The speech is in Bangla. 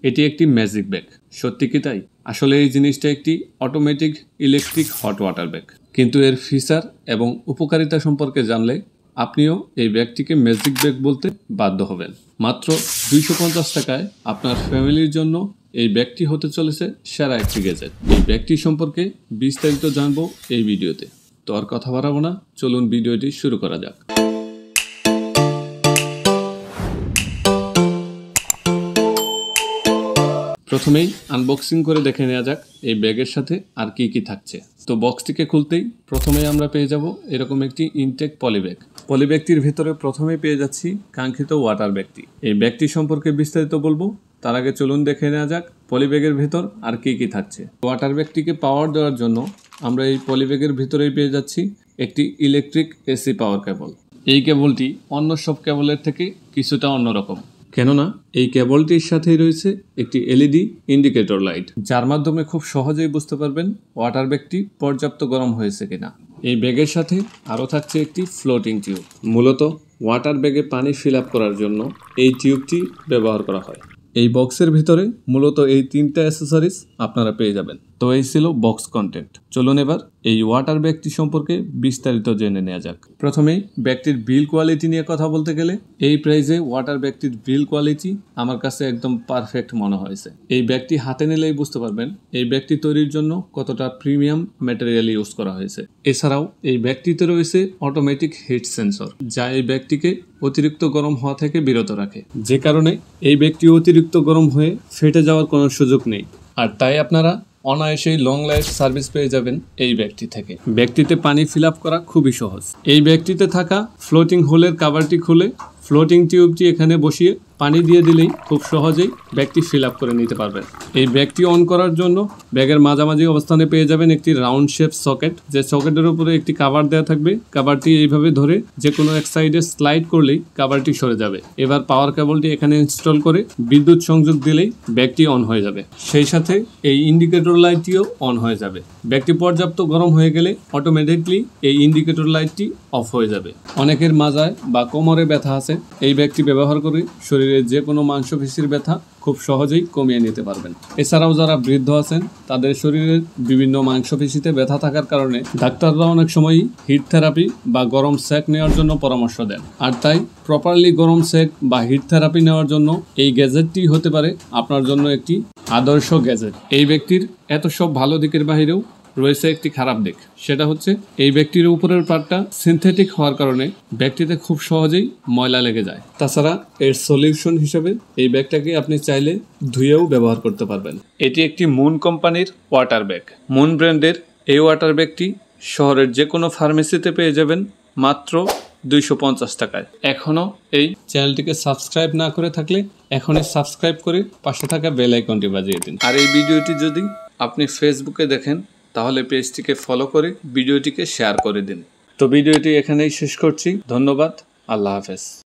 এটি একটি ম্যাজিক ব্যাগ। সত্যি কি তাই? আসলে এই জিনিসটা একটি automatic electric hot water bag. কিন্তু এর ফিচার এবং উপকারিতা সম্পর্কে জানলে আপনিও এই ব্যাগটিকে ম্যাজিক ব্যাগ বলতে বাধ্য হবেন। মাত্র 250 টাকায় আপনার ফ্যামিলির জন্য এই ব্যাগটি হতে চলেছে সেরা একটি গ্যাজেট। এই ব্যাগটি সম্পর্কে বিস্তারিত জানবো এই ভিডিওতে। তো আর কথা বাড়াবো না, চলুন ভিডিওটি শুরু করা যাক। প্রথমেই আনবক্সিং করে দেখে নেওয়া যাক এই ব্যাগের সাথে আর কি কি থাকছে। তো বক্সটিকে খুলতেই প্রথমেই আমরা পেয়ে যাব এরকম একটি ইনটেক পলিব্যাগ। পলিব্যাগটির ভিতরে প্রথমেই পেয়ে যাচ্ছি কাঙ্ক্ষিত ওয়াটার ব্যাগটি। এই ব্যাগটি সম্পর্কে বিস্তারিত বলবো, তার আগে চলুন দেখে নেওয়া যাক পলিব্যাগের ভেতর আর কি কি থাকছে। ওয়াটার ব্যাগটিকে পাওয়ার দেওয়ার জন্য আমরা এই পলিব্যাগের ভিতরেই পেয়ে যাচ্ছি একটি ইলেকট্রিক এসি পাওয়ার কেবল। এই কেবলটি অন্য সব কেবলের থেকে কিছুটা অন্যরকম, কেননা এই কেবলটির সাথেই রয়েছে একটি এলইডি ইন্ডিকেটর লাইট, যার মাধ্যমে খুব সহজেই বুঝতে পারবেন ওয়াটার ব্যাগটি পর্যাপ্ত গরম হয়েছে কিনা। এই ব্যাগের সাথে আরও থাকছে একটি ফ্লোটিং টিউব। মূলত ওয়াটার ব্যাগে পানি ফিল আপ করার জন্য এই টিউবটি ব্যবহার করা হয়। এই বক্সের ভিতরে মূলত এই তিনটা অ্যাক্সেসরিজ আপনারা পেয়ে যাবেন। তো এই ছিল বক্স কন্টেন্ট। চলুন এবার এই ওয়াটার ব্যাগটি সম্পর্কে বিস্তারিত জেনে নেওয়া যাক। প্রথমেই ব্যাগটির বিল কোয়ালিটি নিয়ে কথা বলতে গেলে এই প্রাইসে ওয়াটার ব্যাগটির বিল কোয়ালিটি আমার কাছে একদম পারফেক্ট মনে হয়েছে। এই ব্যাগটি হাতে নিলেই বুঝতে পারবেন এই ব্যাগটি তৈরির জন্য কতটা প্রিমিয়াম ম্যাটেরিয়াল ইউজ করা হয়েছে। এছাড়াও এই ব্যাগটিতে রয়েছে অটোমেটিক হিট সেন্সর, যা এই ব্যাগটিকে অতিরিক্ত গরম হওয়া থেকে বিরত রাখে, যে কারণে এই ব্যাগটি অতিরিক্ত গরম হয়ে ফেটে যাওয়ার কোনো সুযোগ নেই। আর তাই আপনারা অনায়াসেই লং লাইফ সার্ভিস পেয়ে যাবেন এই ব্যাগটি থেকে। ব্যাগটিতে পানি ফিল আপ করা খুবই সহজ। এই ব্যাগটিতে থাকা ফ্লোটিং হোলের কাভারটি খুলে ফ্লোটিং টিউবটি এখানে বসিয়ে পানি দিয়ে দিলেই খুব সহজেই ব্যাগটি ফিল আপ করে নিতে পারবেন। এই ব্যাগটি অন করার জন্য ব্যাগের মাঝামাঝি অবস্থানে পেয়ে যাবেন একটি রাউন্ড শেপ সকেট, যে সকেটের উপরে একটি কাভার দেওয়া থাকবে। কাভারটি এইভাবে ধরে যে কোনো এক সাইডে স্লাইড করলেই কাভারটি সরে যাবে। এবার পাওয়ার কেবলটি এখানে ইনস্টল করে বিদ্যুৎ সংযোগ দিলেই ব্যাগটি অন হয়ে যাবে। সেই সাথে এই ইন্ডিকেটর লাইটটিও অন হয়ে যাবে। ব্যাগটি পর্যাপ্ত গরম হয়ে গেলে অটোমেটিকলি এই ইন্ডিকেটর লাইটটি অফ হয়ে যাবে। অনেকের মাজায় বা কোমরে ব্যথা আছে, এই ব্যাগটি ব্যবহার করে শরীরের যে কোনো মাংসপেশির ব্যথা খুব সহজেই কমিয়ে নিতে পারবেন। এছাড়াও যারা বৃদ্ধ আছেন তাদের শরীরের বিভিন্ন মাংসপেশিতে ব্যথা থাকার কারণে ডাক্তাররা অনেক সময়ই হিট থেরাপি বা গরম সেক নেওয়ার জন্য পরামর্শ দেন। আর তাই প্রপারলি গরম সেক বা হিট থেরাপি নেওয়ার জন্য এই গ্যাজেটটি হতে পারে আপনার জন্য একটি আদর্শ গ্যাজেট। এই ব্যক্তির এত সব ভালো দিকের বাহিরেও রয়েছে একটি খারাপ দিক, সেটা হচ্ছে এই ব্যাগটির উপরের পার্টটা সিনথেটিক হওয়ার কারণে ব্যাগটিতে খুব সহজেই ময়লা লেগে যায়। তাছাড়া এর সলিউশন হিসেবে এই ব্যাগটাকে আপনি চাইলে ধুয়েও ব্যবহার করতে পারবেন। এটি একটি মুন কোম্পানির ওয়াটার ব্যাগ। মুন ব্র্যান্ডের এই ওয়াটার ব্যাগটি শহরের যে কোনো ফার্মেসিতে পেয়ে যাবেন মাত্র 250 টাকায়। এখনও এই চ্যানেলটিকে সাবস্ক্রাইব না করে থাকলে এখনই সাবস্ক্রাইব করে পাশে থাকা বেল আইকনটি বাজিয়ে দিন। আর এই ভিডিওটি যদি আপনি ফেসবুকে দেখেন তাহলে পেজটিকে ফলো করে ভিডিওটিকে শেয়ার করে দিন। তো ভিডিওটি এখানেই শেষ করছি। ধন্যবাদ। আল্লাহ হাফেজ।